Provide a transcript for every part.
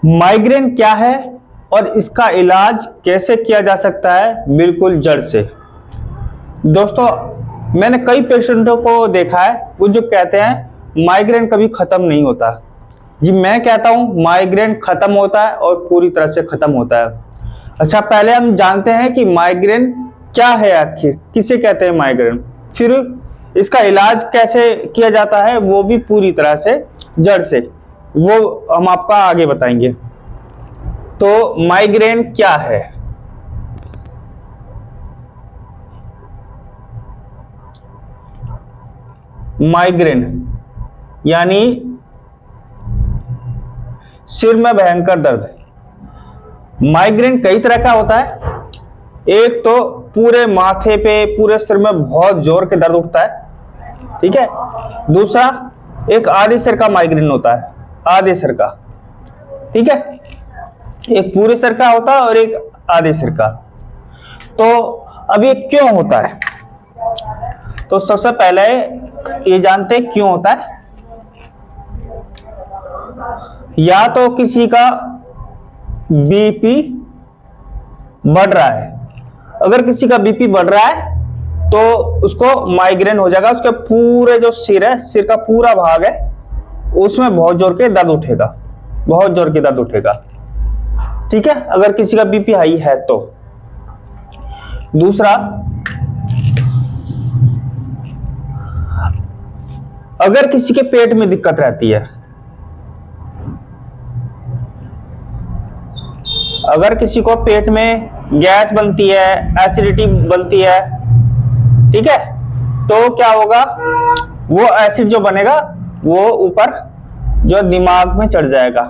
Migraine क्या है और इसका इलाज कैसे किया जा सकता है बिल्कुल जड़ से। दोस्तों, मैंने कई पेशेंटों को देखा है वो जो कहते हैं माइग्रेन कभी खत्म नहीं होता। जी मैं कहता हूँ माइग्रेन खत्म होता है और पूरी तरह से खत्म होता है। अच्छा, पहले हम जानते हैं कि माइग्रेन क्या है, आखिर किसे कहते हैं माइग्रेन, फिर इसका इलाज कैसे किया जाता है वो भी पूरी तरह से जड़ से, वो हम आपका आगे बताएंगे। तो माइग्रेन क्या है? माइग्रेन यानी सिर में भयंकर दर्द। माइग्रेन कई तरह का होता है। एक तो पूरे माथे पे, पूरे सिर में बहुत जोर के दर्द उठता है, ठीक है। दूसरा, एक आधे सिर का माइग्रेन होता है, आधे सिर का, ठीक है। एक पूरे सिर का होता है और एक आधे सिर का। तो अब ये क्यों होता है? तो सबसे पहले ये जानते हैं क्यों होता है। या तो किसी का बीपी बढ़ रहा है। अगर किसी का बीपी बढ़ रहा है तो उसको माइग्रेन हो जाएगा। उसके पूरे जो सिर है, सिर का पूरा भाग है, उसमें बहुत जोर के दर्द उठेगा, बहुत जोर के दर्द उठेगा, ठीक है, अगर किसी का बीपी हाई है तो। दूसरा, अगर किसी के पेट में दिक्कत रहती है, अगर किसी को पेट में गैस बनती है, एसिडिटी बनती है, ठीक है, तो क्या होगा, वो एसिड जो बनेगा वो ऊपर जो दिमाग में चढ़ जाएगा,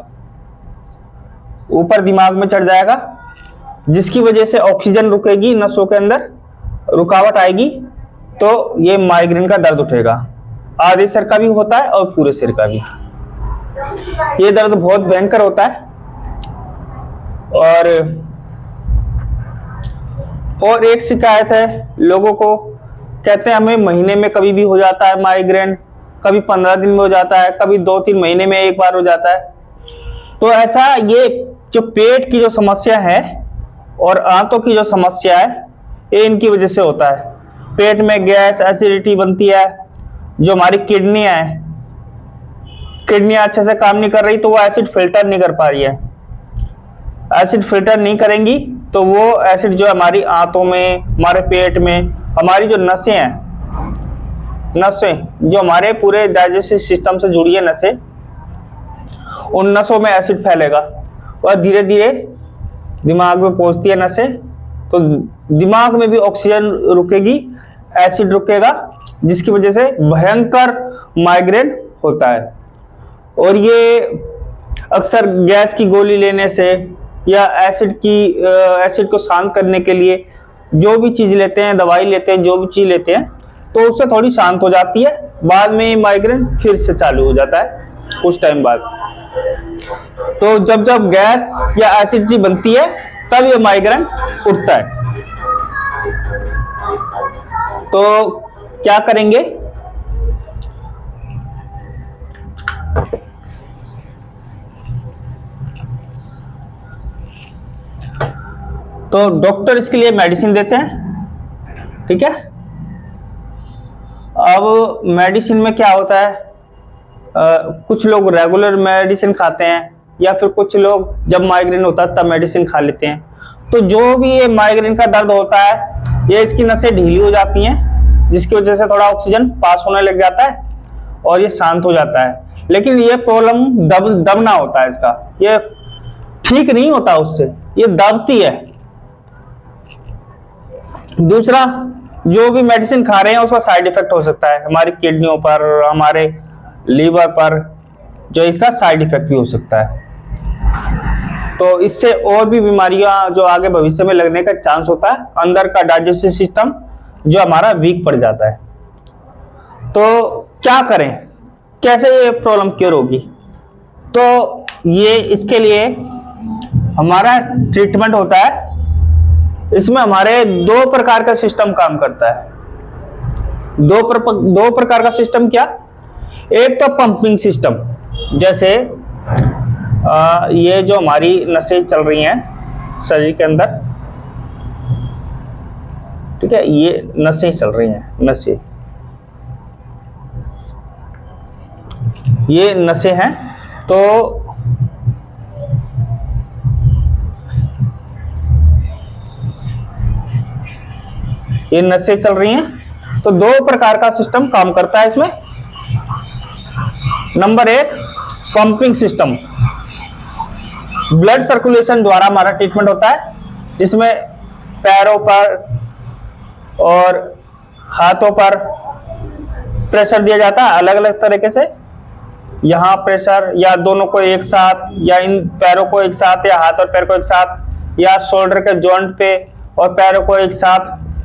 ऊपर दिमाग में चढ़ जाएगा, जिसकी वजह से ऑक्सीजन रुकेगी, नसों के अंदर रुकावट आएगी, तो ये माइग्रेन का दर्द उठेगा। आधे सिर का भी होता है और पूरे सिर का भी। ये दर्द बहुत भयंकर होता है। और एक शिकायत है लोगों को, कहते हैं हमें महीने में कभी भी हो जाता है माइग्रेन, कभी 15 दिन में हो जाता है, कभी 2-3 महीने में एक बार हो जाता है। तो ऐसा, ये जो पेट की जो समस्या है और आंतों की जो समस्या है, ये इनकी वजह से होता है। पेट में गैस, एसिडिटी बनती है। जो हमारी किडनियां हैं, किडनियां अच्छे से काम नहीं कर रही तो वो एसिड फिल्टर नहीं कर पा रही है। एसिड फिल्टर नहीं करेंगी तो वो एसिड जो हमारी आंतों में, हमारे पेट में, हमारी जो नसें हैं, नसें जो हमारे पूरे डाइजेस्टिव सिस्टम से जुड़ी है नसें, उन नसों में एसिड फैलेगा और धीरे धीरे दिमाग में पहुंचती है नसें, तो दिमाग में भी ऑक्सीजन रुकेगी, एसिड रुकेगा, जिसकी वजह से भयंकर माइग्रेन होता है। और ये अक्सर गैस की गोली लेने से या एसिड को शांत करने के लिए जो भी चीज लेते हैं, दवाई लेते हैं, जो भी चीज लेते हैं, तो उससे थोड़ी शांत हो जाती है। बाद में माइग्रेन फिर से चालू हो जाता है कुछ टाइम बाद। तो जब जब गैस या एसिडिटी बनती है तब ये माइग्रेन उठता है। तो क्या करेंगे? तो डॉक्टर इसके लिए मेडिसिन देते हैं, ठीक है। अब मेडिसिन में क्या होता है, कुछ लोग रेगुलर मेडिसिन खाते हैं या फिर कुछ लोग जब माइग्रेन होता है तब मेडिसिन खा लेते हैं। तो जो भी ये माइग्रेन का दर्द होता है, ये इसकी नसें ढीली हो जाती हैं, जिसकी वजह से थोड़ा ऑक्सीजन पास होने लग जाता है और ये शांत हो जाता है। लेकिन ये प्रॉब्लम दबना होता है इसका, ये ठीक नहीं होता उससे, ये दबती है। दूसरा, जो भी मेडिसिन खा रहे हैं उसका साइड इफेक्ट हो सकता है हमारी किडनियों पर, हमारे लीवर पर, जो इसका साइड इफेक्ट भी हो सकता है। तो इससे और भी बीमारियां जो आगे भविष्य में लगने का चांस होता है। अंदर का डाइजेस्टिव सिस्टम जो हमारा वीक पड़ जाता है। तो क्या करें, कैसे ये प्रॉब्लम क्योर होगी? तो ये इसके लिए हमारा ट्रीटमेंट होता है। इसमें हमारे 2 प्रकार का सिस्टम काम करता है। 2 प्रकार का सिस्टम क्या? एक तो पंपिंग सिस्टम, जैसे ये जो हमारी नसें चल रही हैं शरीर के अंदर, ठीक है, ये नसें चल रही हैं, नसें, ये नसें हैं। तो ये नसें चल रही हैं। तो दो प्रकार का सिस्टम काम करता है इसमें। नंबर एक, पंपिंग सिस्टम, ब्लड सर्कुलेशन द्वारा हमारा ट्रीटमेंट होता है, जिसमें पैरों पर और हाथों पर प्रेशर दिया जाता है अलग अलग तरीके से। यहाँ प्रेशर, या दोनों को एक साथ, या इन पैरों को एक साथ, या हाथ और पैर को एक साथ, या शोल्डर के जॉइंट पे और पैरों को एक साथ,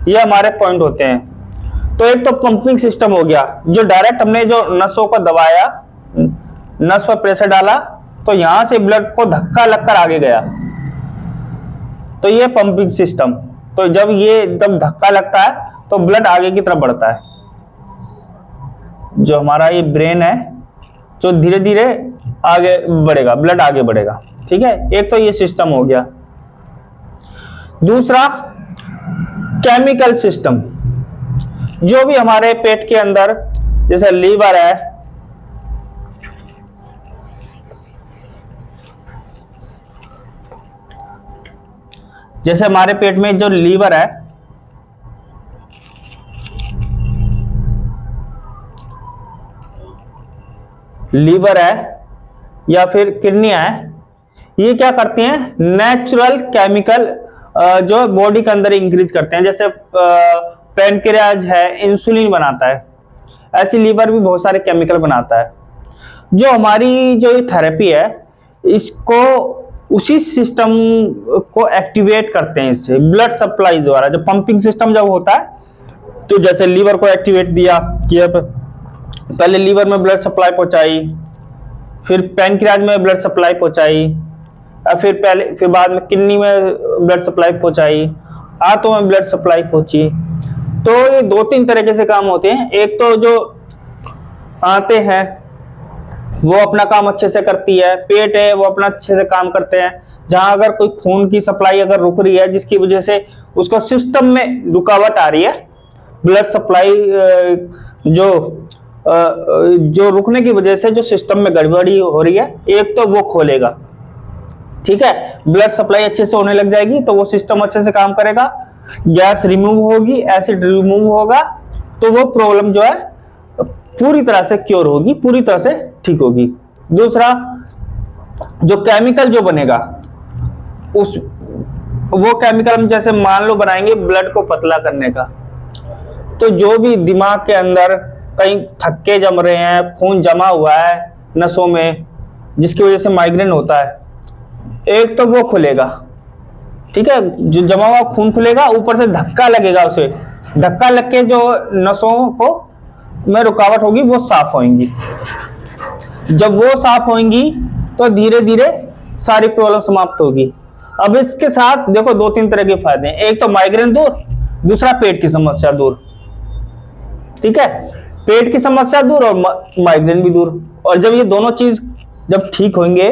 ये हमारे पॉइंट होते हैं। तो एक तो पंपिंग सिस्टम हो गया, जो डायरेक्ट हमने जो नसों को दबाया, नस पर प्रेशर डाला, तो यहां से ब्लड को धक्का लगकर आगे गया, तो ये पंपिंग सिस्टम। तो जब धक्का लगता है तो ब्लड आगे की तरफ बढ़ता है। जो हमारा ये ब्रेन है, जो धीरे धीरे आगे बढ़ेगा, ब्लड आगे बढ़ेगा, ठीक है। एक तो ये सिस्टम हो गया। दूसरा, केमिकल सिस्टम, जो भी हमारे पेट के अंदर, जैसे लीवर है, जैसे हमारे पेट में जो लीवर है, या फिर किडनियां हैं, ये क्या करती हैं, नेचुरल केमिकल जो बॉडी के अंदर इंक्रीज करते हैं। जैसे पैनक्रियाज है, इंसुलिन बनाता है, ऐसी लीवर भी बहुत सारे केमिकल बनाता है। जो हमारी जो थेरेपी है, इसको उसी सिस्टम को एक्टिवेट करते हैं इससे, ब्लड सप्लाई द्वारा। जब पंपिंग सिस्टम जब होता है, तो जैसे लीवर को एक्टिवेट किया, पहले लीवर में ब्लड सप्लाई पहुंचाई, फिर पैनक्रियाज में ब्लड सप्लाई पहुंचाई, फिर बाद में किडनी में ब्लड सप्लाई पहुंचाई, हाथों में ब्लड सप्लाई पहुंची। तो ये दो तीन तरीके से काम होते हैं। एक तो जो आते हैं वो अपना काम अच्छे से करती है, पेट है वो अपना अच्छे से काम करते हैं। जहां अगर कोई खून की सप्लाई अगर रुक रही है, जिसकी वजह से उसका सिस्टम में रुकावट आ रही है, ब्लड सप्लाई जो रुकने की वजह से जो सिस्टम में गड़बड़ी हो रही है, एक तो वो खोलेगा, ठीक है। ब्लड सप्लाई अच्छे से होने लग जाएगी तो वो सिस्टम अच्छे से काम करेगा, गैस रिमूव होगी, एसिड रिमूव होगा, तो वो प्रॉब्लम जो है पूरी तरह से क्योर होगी, पूरी तरह से ठीक होगी। दूसरा, जो केमिकल जो बनेगा, वो केमिकल हम जैसे मान लो बनाएंगे ब्लड को पतला करने का, तो जो भी दिमाग के अंदर कहीं थक्के जम रहे हैं, खून जमा हुआ है नसों में, जिसकी वजह से माइग्रेन होता है, एक तो वो खुलेगा, ठीक है, जो जमा हुआ खून खुलेगा, ऊपर से धक्का लगेगा, उसे धक्का लग के जो नसों को में रुकावट होगी वो साफ होंगी। जब वो साफ होंगी तो धीरे धीरे सारी प्रॉब्लम समाप्त होगी। अब इसके साथ देखो दो तीन तरह के फायदे हैं, एक तो माइग्रेन दूर, दूसरा पेट की समस्या दूर, ठीक है, पेट की समस्या दूर और माइग्रेन भी दूर। और जब ये दोनों चीज जब ठीक होंगे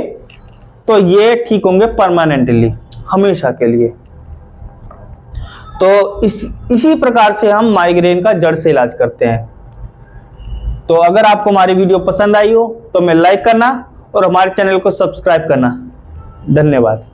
तो ये ठीक होंगे परमानेंटली, हमेशा के लिए। तो इसी प्रकार से हम माइग्रेन का जड़ से इलाज करते हैं। तो अगर आपको हमारी वीडियो पसंद आई हो तो हमें लाइक करना और हमारे चैनल को सब्सक्राइब करना। धन्यवाद।